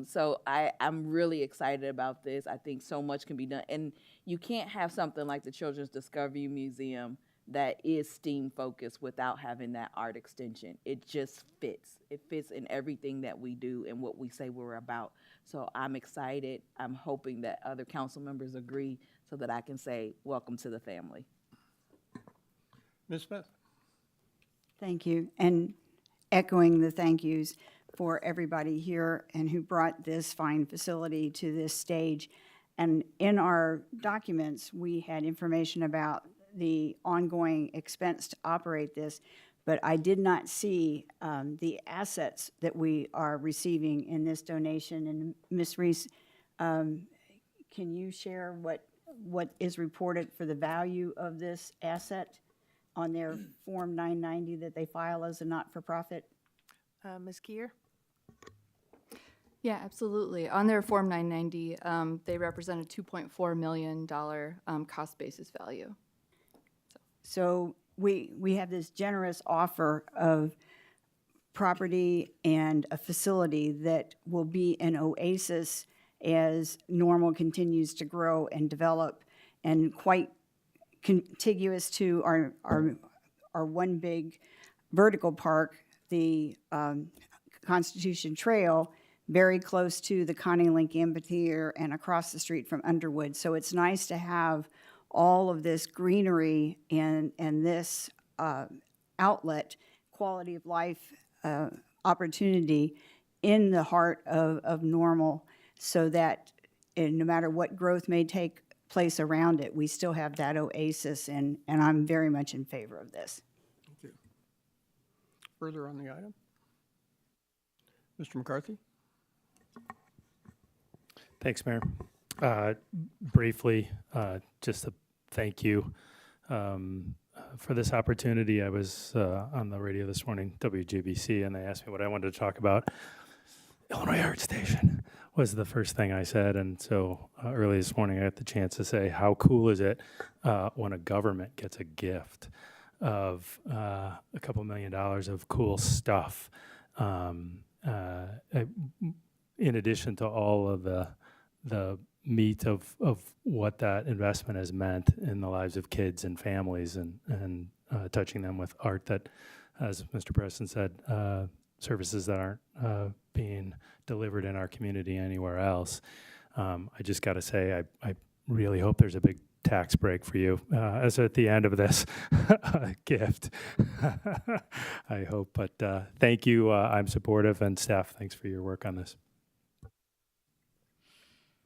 Speaker 12: So I'm really excited about this. I think so much can be done. And you can't have something like the Children's Discovery Museum that is STEAM focused without having that art extension. It just fits. It fits in everything that we do and what we say we're about. So I'm excited. I'm hoping that other council members agree so that I can say, welcome to the family.
Speaker 2: Ms. Smith.
Speaker 8: Thank you. And echoing the thank yous for everybody here and who brought this fine facility to this stage. And in our documents, we had information about the ongoing expense to operate this, but I did not see the assets that we are receiving in this donation. And Ms. Reese, can you share what is reported for the value of this asset on their Form 990 that they file as a not-for-profit?
Speaker 9: Ms. Kier?
Speaker 14: Yeah, absolutely. On their Form 990, they represent a $2.4 million cost basis value.
Speaker 8: So we have this generous offer of property and a facility that will be an oasis as Normal continues to grow and develop, and quite contiguous to our one big vertical park, the Constitution Trail, very close to the Connie Link Amphitheater and across the street from Underwood. So it's nice to have all of this greenery and this outlet, quality of life opportunity in the heart of Normal, so that no matter what growth may take place around it, we still have that oasis, and I'm very much in favor of this.
Speaker 2: Thank you. Further on the item? Mr. McCarthy?
Speaker 13: Thanks, Mayor. Briefly, just a thank you for this opportunity. I was on the radio this morning, WGBC, and they asked me what I wanted to talk about. Illinois Art Station was the first thing I said, and so early this morning I got the chance to say, how cool is it when a government gets a gift of a couple $1 million of cool stuff, in addition to all of the meat of what that investment has meant in the lives of kids and families, and touching them with art that, as Mr. Preston said, services that aren't being delivered in our community anywhere else. I just got to say, I really hope there's a big tax break for you as at the end of this gift. I hope, but thank you. I'm supportive, and staff, thanks for your work on this.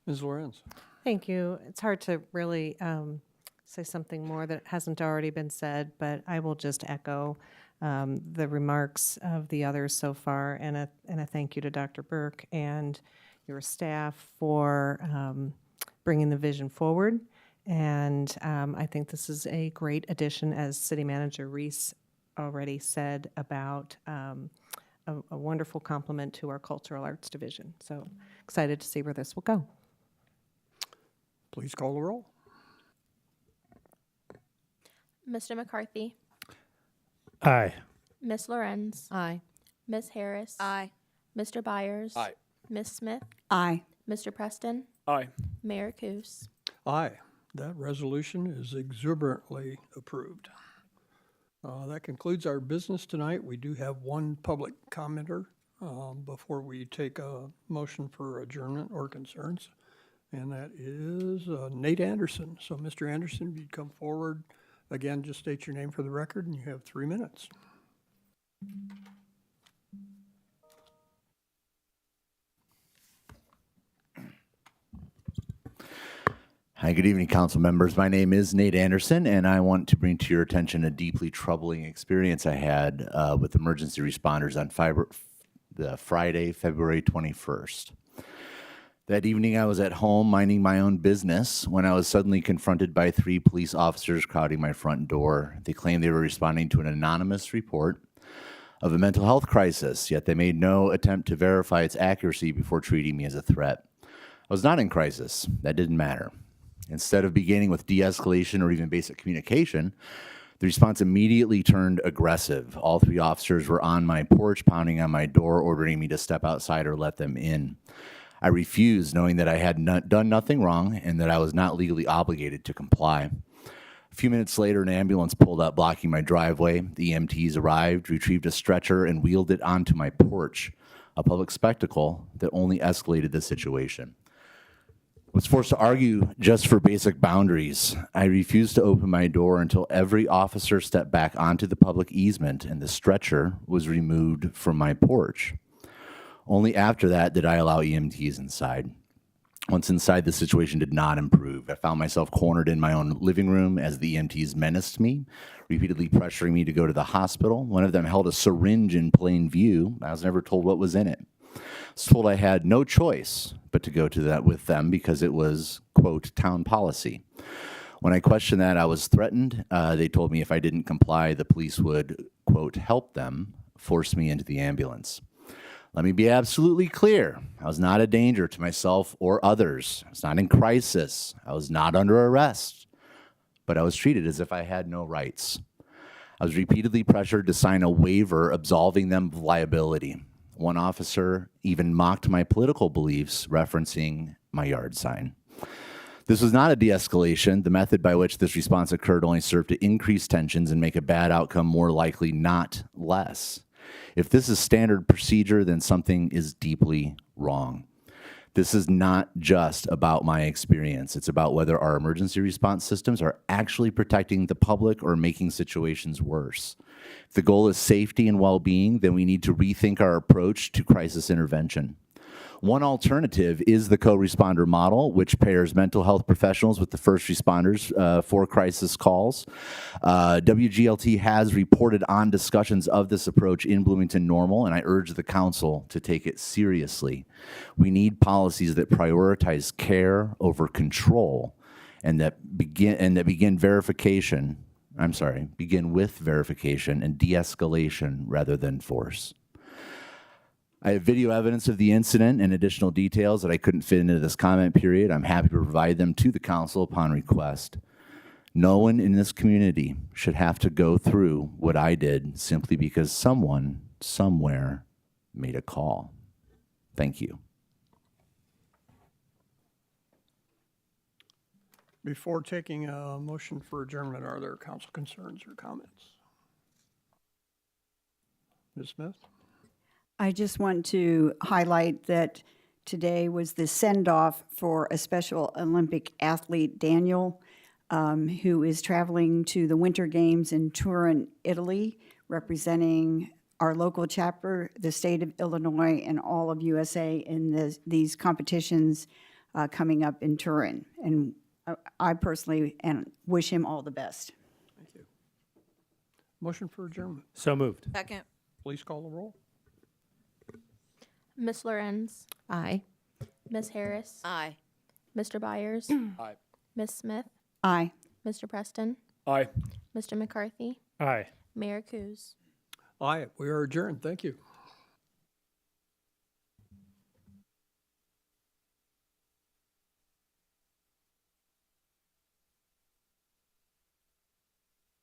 Speaker 2: Ms. Lorenz?
Speaker 3: Thank you. It's hard to really say something more that hasn't already been said, but I will just echo the remarks of the others so far, and a thank you to Dr. Burke and your staff for bringing the vision forward. And I think this is a great addition, as City Manager Reese already said, about a wonderful complement to our Cultural Arts Division. So excited to see where this will go.
Speaker 2: Please call the roll.
Speaker 1: Mr. McCarthy,
Speaker 13: Aye.
Speaker 1: Miss Lorenz,
Speaker 3: Aye.
Speaker 1: Miss Harris,
Speaker 12: Aye.
Speaker 1: Mr. Byers,
Speaker 11: Aye.
Speaker 1: Miss Smith,
Speaker 8: Aye.
Speaker 1: Mr. Preston,
Speaker 4: Aye.
Speaker 1: Mayor Kus.
Speaker 2: Aye. That resolution is exuberantly approved. That concludes our business tonight. We do have one public commenter before we take a motion for adjournment or concerns, and that is Nate Anderson. So, Mr. Anderson, if you'd come forward, again, just state your name for the record, and you have 3 minutes.
Speaker 15: Hi, good evening, council members. My name is Nate Anderson, and I want to bring to your attention a deeply troubling experience I had with emergency responders on Friday, February 21st. That evening, I was at home minding my own business when I was suddenly confronted by 3 police officers crowding my front door. They claimed they were responding to an anonymous report of a mental health crisis, yet they made no attempt to verify its accuracy before treating me as a threat. I was not in crisis. That didn't matter. Instead of beginning with de-escalation or even basic communication, the response immediately turned aggressive. All 3 officers were on my porch, pounding on my door, ordering me to step outside or let them in. I refused, knowing that I had done nothing wrong and that I was not legally obligated to comply. A few minutes later, an ambulance pulled up, blocking my driveway. The EMTs arrived, retrieved a stretcher, and wheeled it onto my porch, a public spectacle that only escalated the situation. I was forced to argue just for basic boundaries. I refused to open my door until every officer stepped back onto the public easement and the stretcher was removed from my porch. Only after that did I allow EMTs inside. Once inside, the situation did not improve. I found myself cornered in my own living room as the EMTs menaced me, repeatedly pressuring me to go to the hospital. One of them held a syringe in plain view. I was never told what was in it. I was told I had no choice but to go to that with them because it was, quote, town policy. When I questioned that, I was threatened. They told me if I didn't comply, the police would, quote, help them, force me into the ambulance. Let me be absolutely clear. I was not a danger to myself or others. I was not in crisis. I was not under arrest. But I was treated as if I had no rights. I was repeatedly pressured to sign a waiver absolving them of liability. One officer even mocked my political beliefs, referencing my yard sign. This was not a de-escalation. The method by which this response occurred only served to increase tensions and make a bad outcome more likely, not less. If this is standard procedure, then something is deeply wrong. This is not just about my experience. It's about whether our emergency response systems are actually protecting the public or making situations worse. If the goal is safety and well-being, then we need to rethink our approach to crisis intervention. One alternative is the co-responder model, which pairs mental health professionals with the first responders for crisis calls. WGLT has reported on discussions of this approach in Bloomington Normal, and I urge the council to take it seriously. We need policies that prioritize care over control and that begin with verification and de-escalation rather than force. I have video evidence of the incident and additional details that I couldn't fit into this comment period. I'm happy to provide them to the council upon request. No one in this community should have to go through what I did simply because someone, somewhere, made a call. Thank you.
Speaker 2: Before taking a motion for adjournment, are there council concerns or comments? Ms. Smith?
Speaker 8: I just want to highlight that today was the send-off for a Special Olympic athlete, Daniel, who is traveling to the Winter Games in Turin, Italy, representing our local chapter, the state of Illinois, and all of USA in these competitions coming up in Turin. And I personally wish him all the best.
Speaker 2: Thank you. Motion for adjournment.
Speaker 13: So moved.
Speaker 12: Second.
Speaker 2: Please call the roll.
Speaker 1: Miss Lorenz,
Speaker 3: Aye.
Speaker 1: Miss Harris,
Speaker 12: Aye.
Speaker 1: Mr. Byers,
Speaker 11: Aye.
Speaker 1: Ms. Smith,
Speaker 8: Aye.
Speaker 1: Mr. Preston,
Speaker 4: Aye.
Speaker 1: Mr. McCarthy,
Speaker 13: Aye.
Speaker 1: Mayor Kus.
Speaker 2: Aye, we are adjourned. Thank you.